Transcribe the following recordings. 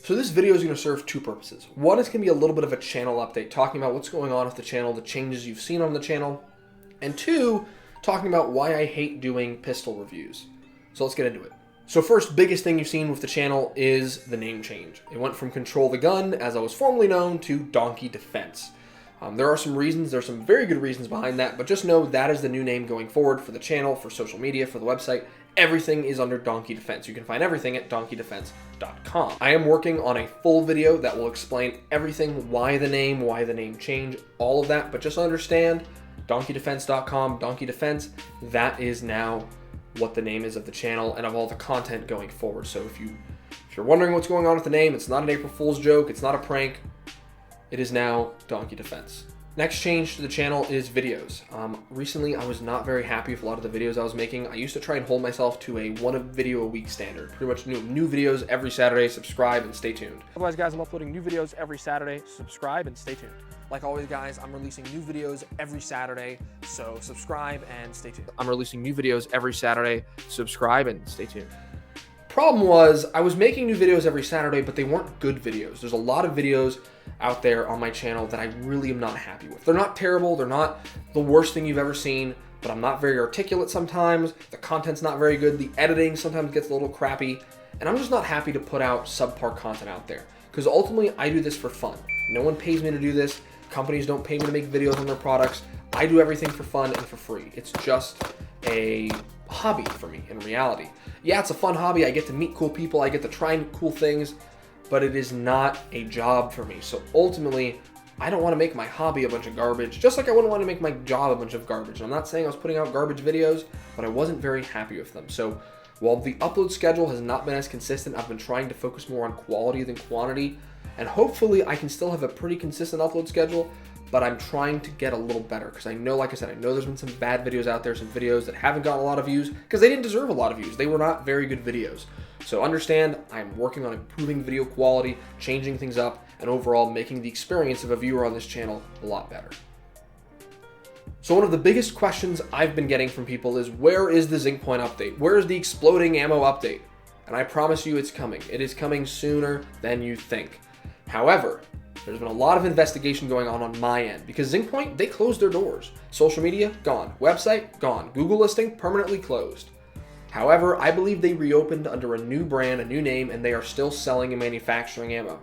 So this video is going to serve two purposes. One is going to be a little bit of a channel update, talking about what's going on with the channel, the changes you've seen on the channel, and two, talking about why I hate doing pistol reviews. So let's get into it. So first, biggest thing you've seen with the channel is the name change. It went from Control the Gun, as I was formerly known, to Donkey Defense. There are some reasons, there's some very good reasons behind that, but just know that is the new name going forward for the channel, for social media, for the website. Everything is under Donkey Defense. You can find everything at donkeydefense.com. I am working on a full video that will explain everything, why the name change, all of that, but just understand, donkeydefense.com, Donkey Defense, that is now what the name is of the channel and of all the content going forward. So if you're wondering what's going on with the name, it's not an April Fool's joke, it's not a prank. It is now Donkey Defense. Next change to the channel is videos. Recently, I was not very happy with a lot of the videos I was making. I used to try and hold myself to a one video a week standard. Pretty much new videos every Saturday. Subscribe and stay tuned. Otherwise, guys, I'm uploading new videos every Saturday. Subscribe and stay tuned. Like always, guys, I'm releasing new videos every Saturday, so subscribe and stay tuned. I'm releasing new videos every Saturday. Subscribe and stay tuned. Problem was, I was making new videos every Saturday, but they weren't good videos. There's a lot of videos out there on my channel that I really am not happy with. They're not terrible, they're not the worst thing you've ever seen, but I'm not very articulate sometimes, the content's not very good, the editing sometimes gets a little crappy, and I'm just not happy to put out subpar content out there. Because ultimately, I do this for fun. No one pays me to do this, companies don't pay me to make videos on their products. I do everything for fun and for free. It's just a hobby for me in reality. Yeah, it's a fun hobby. I get to meet cool people. I get to try cool things, but it is not a job for me. So ultimately, I don't want to make my hobby a bunch of garbage, just like I wouldn't want to make my job a bunch of garbage. And I'm not saying I was putting out garbage videos, but I wasn't very happy with them. So while the upload schedule has not been as consistent, I've been trying to focus more on quality than quantity. And hopefully I can still have a pretty consistent upload schedule, but I'm trying to get a little better because I know, like I said, I know there's been some bad videos out there, some videos that haven't gotten a lot of views because they didn't deserve a lot of views. They were not very good videos. So understand, I'm working on improving video quality, changing things up, and overall making the experience of a viewer on this channel a lot better. So one of the biggest questions I've been getting from people is, where is the Zinc Point update? Where is the exploding ammo update? And I promise you it's coming. It is coming sooner than you think. However, there's been a lot of investigation going on my end because Zinc Point, they closed their doors. Social media, gone. Website, gone. Google listing, permanently closed. However, I believe they reopened under a new brand, a new name, and they are still selling and manufacturing ammo.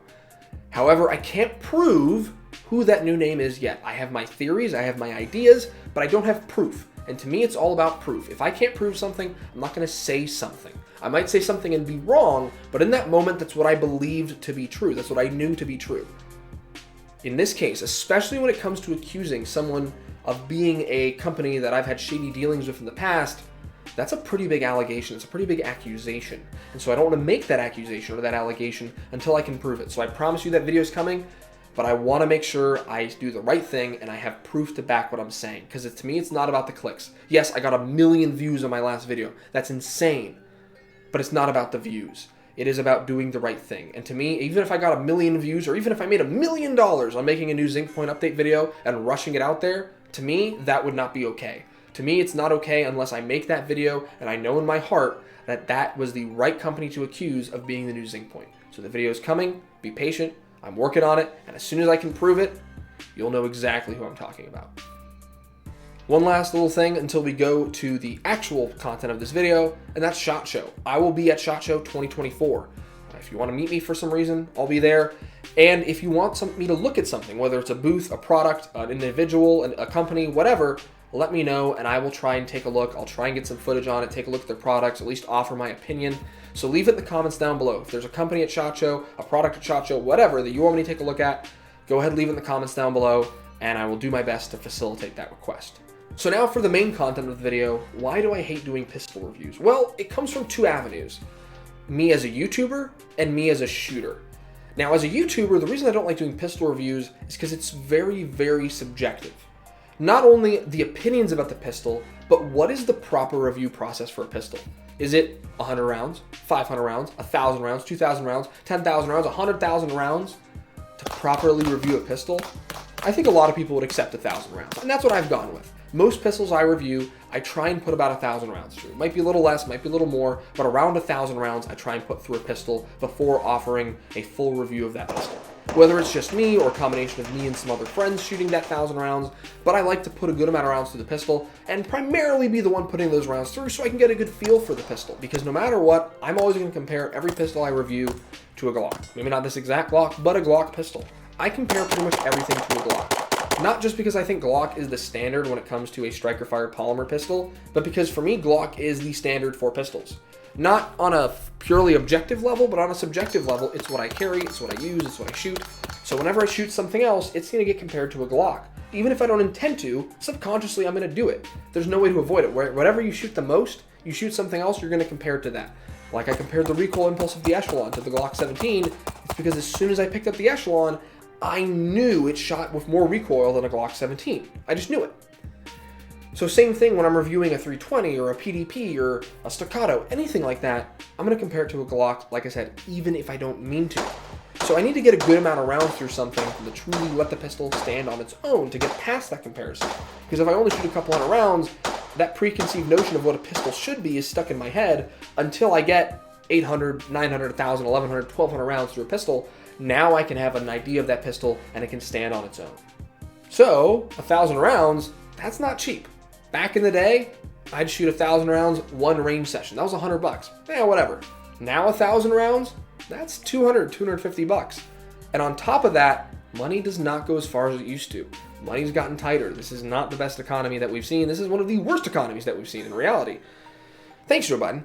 However, I can't prove who that new name is yet. I have my theories, I have my ideas, but I don't have proof. And to me, it's all about proof. If I can't prove something, I'm not going to say something. I might say something and be wrong, but in that moment, that's what I believed to be true. That's what I knew to be true. In this case, especially when it comes to accusing someone of being a company that I've had shady dealings with in the past, that's a pretty big allegation. It's a pretty big accusation. And so I don't want to make that accusation or that allegation until I can prove it. So I promise you that video is coming, but I want to make sure I do the right thing and I have proof to back what I'm saying. Because to me, it's not about the clicks. Yes, I got 1 million views on my last video. That's insane. But it's not about the views. It is about doing the right thing. And to me, even if I got 1 million views, or even if I made $1 million on making a new Zinc Point update video and rushing it out there, to me, that would not be okay. To me, it's not okay unless I make that video and I know in my heart that that was the right company to accuse of being the new Zinc Point. So the video is coming, be patient, I'm working on it, and as soon as I can prove it, you'll know exactly who I'm talking about. One last little thing until we go to the actual content of this video, and that's SHOT Show. I will be at SHOT Show 2024. If you want to meet me for some reason, I'll be there. And if you want me to look at something, whether it's a booth, a product, an individual, a company, whatever, let me know and I will try and take a look. I'll try and get some footage on it, take a look at their products, at least offer my opinion. So leave it in the comments down below. If there's a company at SHOT Show, a product at SHOT Show, whatever that you want me to take a look at, go ahead and leave it in the comments down below and I will do my best to facilitate that request. So now for the main content of the video, why do I hate doing pistol reviews? Well, it comes from two avenues. Me as a YouTuber and me as a shooter. Now as a YouTuber, the reason I don't like doing pistol reviews is because it's very, very subjective. Not only the opinions about the pistol, but what is the proper review process for a pistol? Is it 100 rounds, 500 rounds, 1,000 rounds, 2,000 rounds, 10,000 rounds, 100,000 rounds to properly review a pistol? I think a lot of people would accept 1,000 rounds, and that's what I've gone with. Most pistols I review, I try and put about 1,000 rounds through. It might be a little less, might be a little more, but around 1,000 rounds I try and put through a pistol before offering a full review of that pistol. Whether it's just me or a combination of me and some other friends shooting that 1,000 rounds, but I like to put a good amount of rounds through the pistol and primarily be the one putting those rounds through so I can get a good feel for the pistol. Because no matter what, I'm always going to compare every pistol I review to a Glock. Maybe not this exact Glock, but a Glock pistol. I compare pretty much everything to a Glock. Not just because I think Glock is the standard when it comes to a striker-fired polymer pistol, but because for me, Glock is the standard for pistols. Not on a purely objective level, but on a subjective level, it's what I carry, it's what I use, it's what I shoot. So whenever I shoot something else, it's going to get compared to a Glock. Even if I don't intend to, subconsciously I'm going to do it. There's no way to avoid it. Whatever you shoot the most, you shoot something else, you're going to compare it to that. Like I compared the recoil impulse of the Echelon to the Glock 17, it's because as soon as I picked up the Echelon, I knew it shot with more recoil than a Glock 17. I just knew it. So same thing when I'm reviewing a 320 or a PDP or a Staccato, anything like that, I'm going to compare it to a Glock, like I said, even if I don't mean to. So I need to get a good amount of rounds through something to truly let the pistol stand on its own to get past that comparison. Because if I only shoot a couple hundred rounds, that preconceived notion of what a pistol should be is stuck in my head until I get 800, 900, 1,000, 1,100, 1,200 rounds through a pistol. Now I can have an idea of that pistol and it can stand on its own. So 1,000 rounds, that's not cheap. Back in the day, I'd shoot 1,000 rounds, one range session. That was $100. Yeah, whatever. Now 1,000 rounds, that's $200, $250. And on top of that, money does not go as far as it used to. Money's gotten tighter. This is not the best economy that we've seen. This is one of the worst economies that we've seen in reality. Thanks, Joe Biden.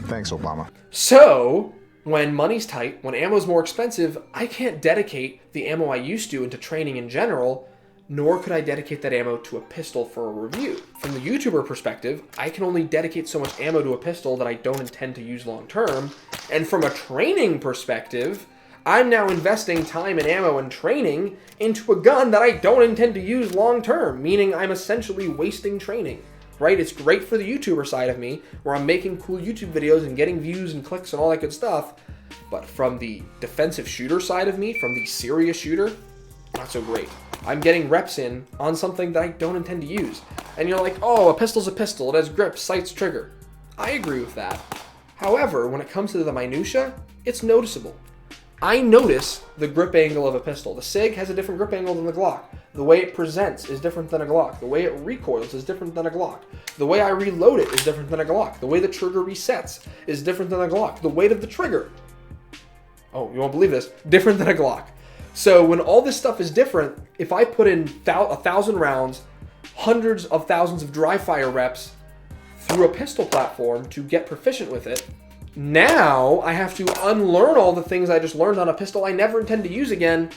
Thanks, Obama. So, when money's tight, when ammo's more expensive, I can't dedicate the ammo I used to into training in general, nor could I dedicate that ammo to a pistol for a review. From the YouTuber perspective, I can only dedicate so much ammo to a pistol that I don't intend to use long term. And from a training perspective, I'm now investing time and ammo and training into a gun that I don't intend to use long term, meaning I'm essentially wasting training. Right? It's great for the YouTuber side of me, where I'm making cool YouTube videos and getting views and clicks and all that good stuff. But from the defensive shooter side of me, from the serious shooter, not so great. I'm getting reps in on something that I don't intend to use. And you're like, oh, a pistol's a pistol. It has grip, sights, trigger. I agree with that. However, when it comes to the minutia, it's noticeable. I notice the grip angle of a pistol. The SIG has a different grip angle than the Glock. The way it presents is different than a Glock. The way it recoils is different than a Glock. The way I reload it is different than a Glock. The way the trigger resets is different than a Glock. The weight of the trigger, oh, you won't believe this, different than a Glock. So when all this stuff is different, if I put in 1,000 rounds, hundreds of thousands of dry fire reps through a pistol platform to get proficient with it, now I have to unlearn all the things I just learned on a pistol I never intend to use again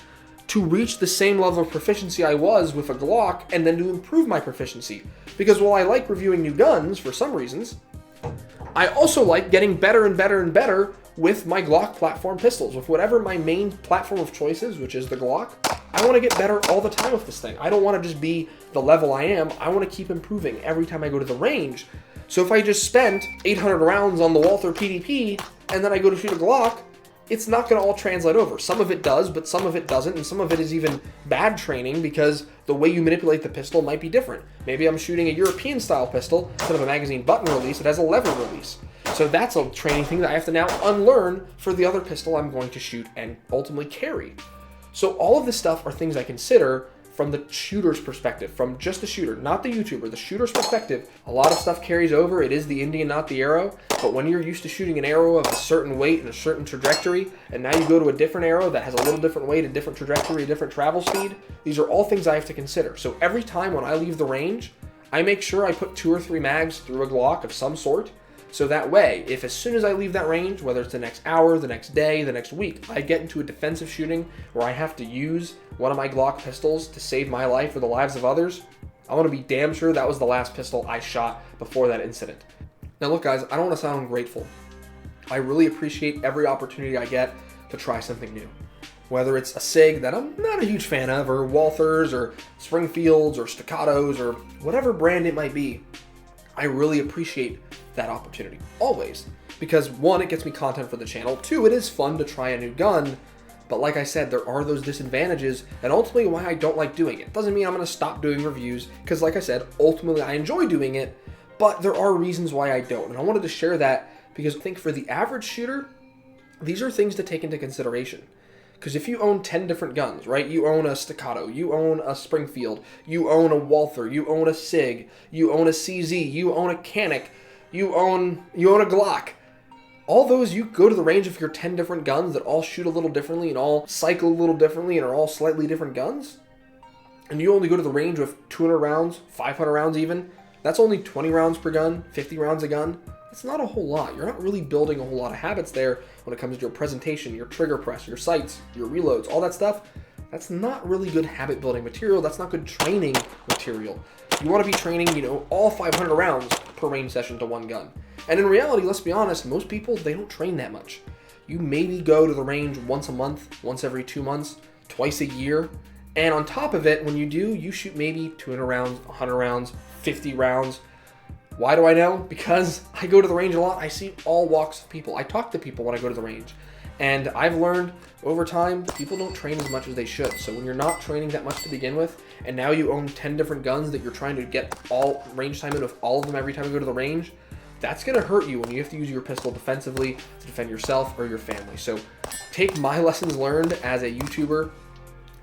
to reach the same level of proficiency I was with a Glock and then to improve my proficiency. Because while I like reviewing new guns for some reasons, I also like getting better and better and better with my Glock platform pistols. With whatever my main platform of choice is, which is the Glock, I want to get better all the time with this thing. I don't want to just be the level I am. I want to keep improving every time I go to the range. So if I just spent 800 rounds on the Walther PDP and then I go to shoot a Glock, it's not going to all translate over. Some of it does, but some of it doesn't, and some of it is even bad training because the way you manipulate the pistol might be different. Maybe I'm shooting a European-style pistol instead of a magazine button release. It has a lever release. So that's a training thing that I have to now unlearn for the other pistol I'm going to shoot and ultimately carry. So all of this stuff are things I consider from the shooter's perspective, from just the shooter, not the YouTuber, the shooter's perspective. A lot of stuff carries over. It is the Indian, not the arrow. But when you're used to shooting an arrow of a certain weight and a certain trajectory, and now you go to a different arrow that has a little different weight, a different trajectory, a different travel speed, these are all things I have to consider. So every time when I leave the range, I make sure I put 2 or 3 mags through a Glock of some sort. So that way, if as soon as I leave that range, whether it's the next hour, the next day, the next week, I get into a defensive shooting where I have to use one of my Glock pistols to save my life or the lives of others, I want to be damn sure that was the last pistol I shot before that incident. Now look guys, I don't want to sound ungrateful. I really appreciate every opportunity I get to try something new. Whether it's a SIG that I'm not a huge fan of, or Walthers, or Springfields, or Staccatos, or whatever brand it might be, I really appreciate that opportunity, always. Because 1, it gets me content for the channel. 2, it is fun to try a new gun, But like I said, there are those disadvantages, and ultimately why I don't like doing it. Doesn't mean I'm going to stop doing reviews, because like I said, ultimately I enjoy doing it, but there are reasons why I don't. And I wanted to share that because I think for the average shooter, these are things to take into consideration. Because if you own 10 different guns, right? You own a Staccato, you own a Springfield, you own a Walther, you own a SIG, you own a CZ, you own a Canic, you own a Glock. All those, you go to the range of your 10 different guns that all shoot a little differently and all cycle a little differently and are all slightly different guns, and you only go to the range with 200 rounds, 500 rounds even, that's only 20 rounds per gun, 50 rounds a gun. It's not a whole lot. You're not really building a whole lot of habits there when it comes to your presentation, your trigger press, your sights, your reloads, all that stuff. That's not really good habit building material. That's not good training material. You want to be training, all 500 rounds per range session to one gun. And in reality, let's be honest, most people, they don't train that much. You maybe go to the range once a month, once every 2 months, twice a year. And on top of it, when you do, you shoot maybe 200 rounds, 100 rounds, 50 rounds. Why do I know? Because I go to the range a lot. I see all walks of people. I talk to people when I go to the range. And I've learned over time, people don't train as much as they should. So when you're not training that much to begin with, and now you own 10 different guns that you're trying to get all range time in with all of them every time you go to the range, that's going to hurt you when you have to use your pistol defensively to defend yourself or your family. So take my lessons learned as a YouTuber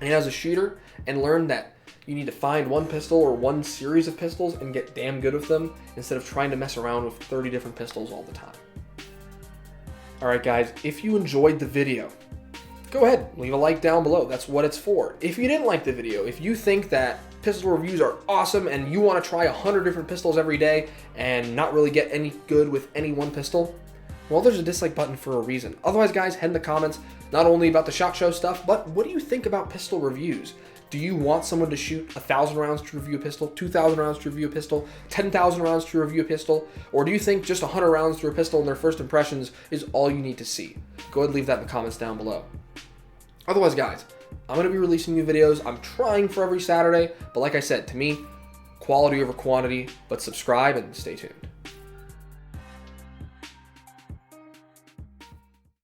and as a shooter and learn that you need to find one pistol or one series of pistols and get damn good with them instead of trying to mess around with 30 different pistols all the time. Alright guys, if you enjoyed the video, go ahead, leave a like down below. That's what it's for. If you didn't like the video, if you think that pistol reviews are awesome and you want to try 100 different pistols every day and not really get any good with any one pistol, well, there's a dislike button for a reason. Otherwise, guys, head in the comments, not only about the SHOT Show stuff, but what do you think about pistol reviews? Do you want someone to shoot 1,000 rounds to review a pistol, 2,000 rounds to review a pistol, 10,000 rounds to review a pistol? Or do you think just 100 rounds through a pistol and their first impressions is all you need to see? Go ahead and leave that in the comments down below. Otherwise, guys, I'm going to be releasing new videos. I'm trying for every Saturday, but like I said, to me, quality over quantity, but subscribe and stay tuned.